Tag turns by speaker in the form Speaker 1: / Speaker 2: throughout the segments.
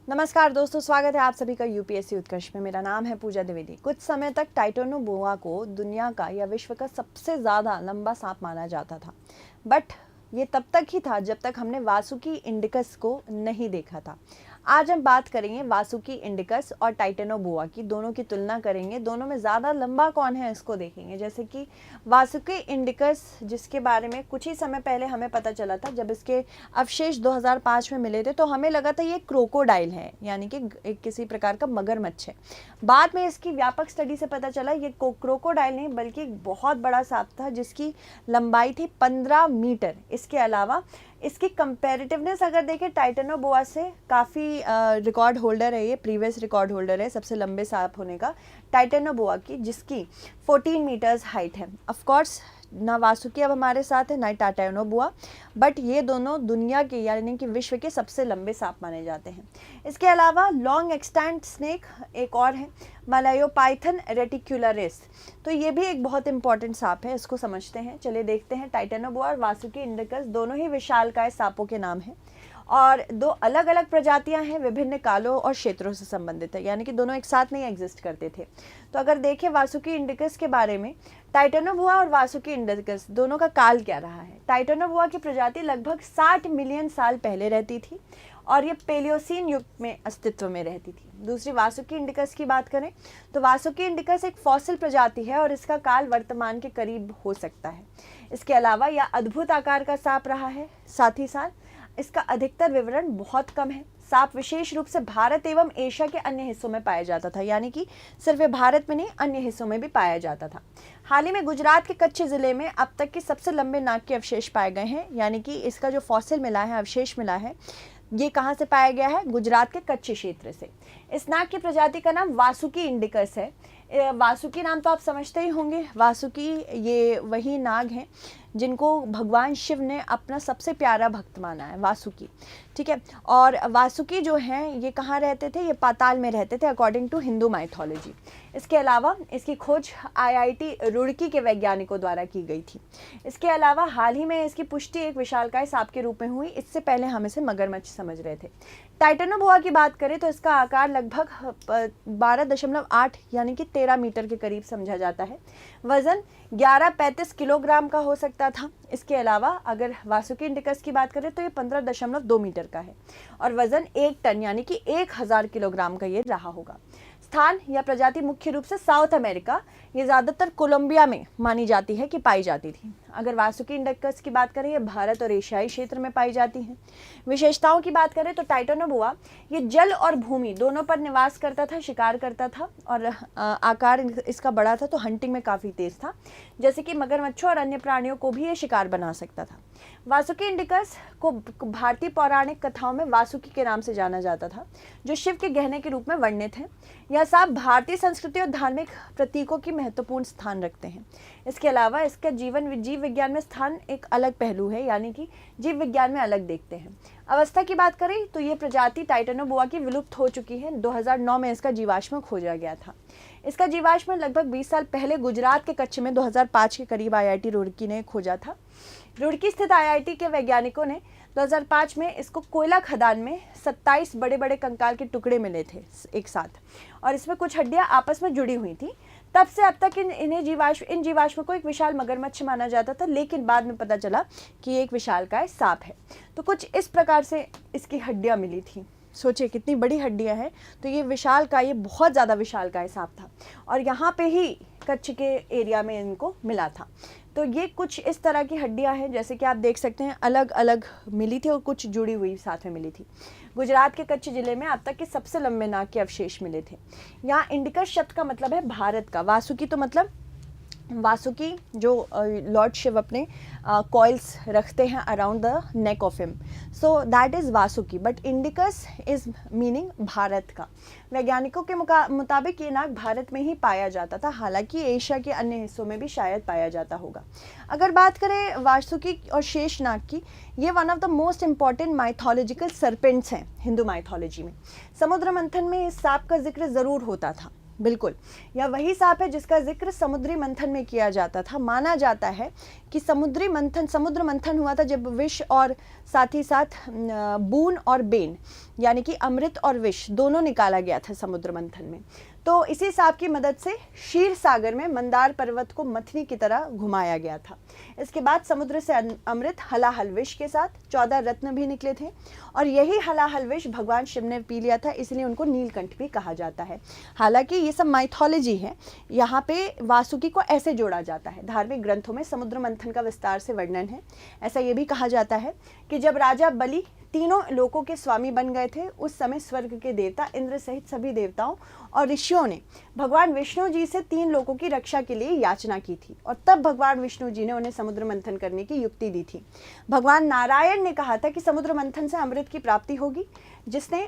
Speaker 1: नमस्कार दोस्तों, स्वागत है आप सभी का यूपीएससी उत्कर्ष में। मेरा नाम है पूजा द्विवेदी। कुछ समय तक टाइटैनोबोआ को दुनिया का या विश्व का सबसे ज़्यादा लंबा सांप माना जाता था, बट ये तब तक ही था जब तक हमने वासुकी इंडिकस को नहीं देखा था। आज हम बात करेंगे वासुकी इंडिकस और टाइटैनोबोआ की, दोनों की तुलना करेंगे, दोनों में ज़्यादा लंबा कौन है इसको देखेंगे। जैसे कि वासुकी इंडिकस, जिसके बारे में कुछ ही समय पहले हमें पता चला था, जब इसके अवशेष 2005 में मिले थे तो हमें लगा था ये क्रोकोडाइल है, यानी कि एक किसी प्रकार का मगरमच्छ है। बाद में इसकी व्यापक स्टडी से पता चला ये क्रोकोडाइल नहीं बल्कि एक बहुत बड़ा सांप था जिसकी लंबाई थी 15 मीटर। इसके अलावा इसकी कंपैरेटिवनेस अगर देखें टाइटैनोबोआ से, काफ़ी रिकॉर्ड होल्डर है, ये प्रीवियस रिकॉर्ड होल्डर है सबसे लंबे सांप होने का टाइटैनोबोआ की, जिसकी 14 मीटर्स हाइट है। ऑफ कोर्स ना वासुकी अब हमारे साथ है ना टाइटैनोबोआ, बट ये दोनों दुनिया के यानी कि विश्व के सबसे लंबे सांप माने जाते हैं। इसके अलावा लॉन्ग एक्सटेंट स्नेक एक और है, मलायोपाइथन रेटिकुलरिस, तो ये भी एक बहुत इंपॉर्टेंट सांप है, इसको समझते हैं। चलिए देखते हैं। टाइटैनोबोआ और वासुकी इंडिकस दोनों ही विशालकाय सांपों के नाम हैं और दो अलग अलग प्रजातियां हैं, विभिन्न कालों और क्षेत्रों से संबंधित है, यानी कि दोनों एक साथ नहीं एग्जिस्ट करते थे। तो अगर देखें वासुकी इंडिकस के बारे में, टाइटैनोबोआ और वासुकी इंडिकस दोनों का काल क्या रहा है। टाइटैनोबोआ की प्रजाति लगभग 60 मिलियन साल पहले रहती थी और ये पेलियोसीन युग में अस्तित्व में रहती थी। दूसरी वासुकी इंडिकस की बात करें तो वासुकी इंडिकस एक फॉसिल प्रजाति है और इसका काल वर्तमान के करीब हो सकता है। इसके अलावा यह अद्भुत आकार का सांप रहा है, साथ ही साथ इसका अधिकतर विवरण बहुत कम है। सांप विशेष रूप से भारत एवं एशिया के अन्य हिस्सों में पाया जाता था, यानी कि सिर्फ भारत में नहीं अन्य हिस्सों में भी पाया जाता था। हाल ही में गुजरात के कच्छ जिले में अब तक के सबसे लंबे नाक के अवशेष पाए गए हैं, यानी कि इसका जो फॉसिल मिला है, अवशेष मिला है, ये कहाँ से पाया गया है? गुजरात के कच्छ क्षेत्र से। इस नाग की प्रजाति का नाम वासुकी इंडिकस है। वासुकी नाम तो आप समझते ही होंगे। वासुकी ये वही नाग हैं जिनको भगवान शिव ने अपना सबसे प्यारा भक्त माना है, वासुकी, ठीक है। और वासुकी जो हैं ये कहाँ रहते थे? ये पाताल में रहते थे अकॉर्डिंग टू हिंदू माइथोलॉजी। इसके अलावा इसकी खोज आईआईटी रुड़की के वैज्ञानिकों द्वारा की गई थी। इसके अलावा हाल ही में इसकी पुष्टि एक विशालकाय सांप के रूप में हुई, इससे पहले हम इसे मगरमच्छ समझ रहे थे। टाइटैनोबोआ की बात करें तो इसका आकार लगभग 12.8 यानी कि 13 मीटर के करीब समझा जाता है। वजन 11-35 किलोग्राम का हो सकता था। इसके अलावा अगर वासुकी इंडिकस की बात करें तो ये 15.2 मीटर का है और वजन 1 टन यानी कि 1000 किलोग्राम का ये रहा होगा। स्थान या प्रजाति मुख्य रूप से साउथ अमेरिका, ये ज़्यादातर कोलंबिया में मानी जाती है कि पाई जाती थी। अगर वासुकी इंडिकस की बात करें, ये भारत और एशियाई क्षेत्र में पाई जाती हैं। विशेषताओं की बात करें तो टाइटैनोबोआ ये जल और भूमि दोनों पर निवास करता था, शिकार करता था और आकार इसका बड़ा था, तो हंटिंग में काफ़ी तेज था, जैसे कि मगरमच्छों और अन्य प्राणियों को भी ये शिकार बना सकता था। वासुकी इंडिकस को भारतीय पौराणिक कथाओं में वासुकी के नाम से जाना जाता था, जो शिव के गहने के रूप में वर्णित है। यह सांप भारतीय संस्कृति और धार्मिक प्रतीकों की महत्वपूर्ण स्थान रखते हैं। इसके अलावा इसका जीव विज्ञान में स्थान एक अलग पहलू है, यानी कि जीव विज्ञान में अलग देखते हैं। अवस्था की बात करें तो ये प्रजाति टाइटैनोबोआ की विलुप्त हो चुकी है। 2009 में इसका जीवाश्म खोजा गया था। इसका जीवाश्म लगभग 20 साल पहले गुजरात के कच्छ में 2005 के करीब आईआईटी रुड़की ने खोजा था। रुड़की स्थित आईआईटी के वैज्ञानिकों ने 2005 में इसको कोयला खदान में 27 बड़े बड़े कंकाल के टुकड़े मिले थे एक साथ, और इसमें कुछ हड्डियां आपस में जुड़ी हुई थी। तब से अब तक इन जीवाश्म को एक विशाल मगरमच्छ माना जाता था, लेकिन बाद में पता चला कि ये एक विशालकाय सांप है। तो कुछ इस प्रकार से इसकी हड्डियां मिली थी। सोचिए कितनी बड़ी हड्डियां हैं। तो ये विशालकाय, ये बहुत ज़्यादा विशालकाय सांप था और यहाँ पे ही कच्छ के एरिया में इनको मिला था। तो ये कुछ इस तरह की हड्डियां हैं, जैसे कि आप देख सकते हैं, अलग अलग मिली थी और कुछ जुड़ी हुई साथ में मिली थी। गुजरात के कच्छ जिले में अब तक के सबसे लंबे नाक के अवशेष मिले थे। यहाँ इंडिकस शब्द का मतलब है भारत का। वासुकी तो मतलब वासुकी जो लॉर्ड शिव अपने कॉइल्स रखते हैं around the neck of him, so that is Vasuki, but indicus is meaning Bharat का। वैज्ञानिकों के मुताबिक ये नाग भारत में ही पाया जाता था, हालांकि एशिया के अन्य हिस्सों में भी शायद पाया जाता होगा। अगर बात करें वासुकी और शेष नाग की, ये one of the most important mythological serpents हैं हिंदू माइथोलॉजी में। समुद्र मंथन में इस सांप का जिक्र ज़रूर होता था। बिल्कुल, यह वही सांप है जिसका जिक्र समुद्री मंथन में किया जाता था। माना जाता है कि समुद्र मंथन हुआ था जब विष और साथ ही साथ बून और बेन यानी कि अमृत और विष दोनों निकाला गया था समुद्र मंथन में। तो इसी सांप की मदद से क्षीर सागर में मंदार पर्वत को मथनी की तरह घुमाया गया था। इसके बाद समुद्र से अमृत हलाहल विष के साथ 14 रत्न भी निकले थे और यही हलाहल विष भगवान शिव ने पी लिया था, इसलिए उनको नीलकंठ भी कहा जाता है। हालांकि ये सब माइथोलॉजी है, यहाँ पे वासुकी को ऐसे जोड़ा जाता है। धार्मिक ग्रंथों में समुद्र मंथन का विस्तार से वर्णन है। ऐसा ये भी कहा जाता है कि जब राजा बलि तीनों लोकों के स्वामी बन गए थे, उस समय स्वर्ग के देवता इंद्र सहित सभी देवताओं और ऋषियों ने भगवान विष्णु जी से 3 लोकों की रक्षा के लिए याचना की थी और तब भगवान विष्णु जी ने उन्हें समुद्र मंथन करने की युक्ति दी थी। भगवान नारायण ने कहा था कि समुद्र मंथन से अमृत की प्राप्ति होगी, जिसके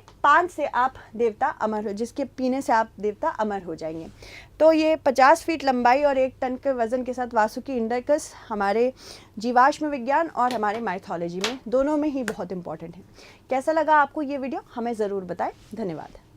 Speaker 1: पीने से आप देवता अमर हो जाएंगे। तो ये 50 फीट लंबाई और 1 टन के वजन के साथ वासुकी इंडिकस हमारे जीवाश्म विज्ञान और हमारे माइथोलॉजी में दोनों में ही बहुत इंपॉर्टेंट है। कैसा लगा आपको ये वीडियो, हमें ज़रूर बताएं। धन्यवाद।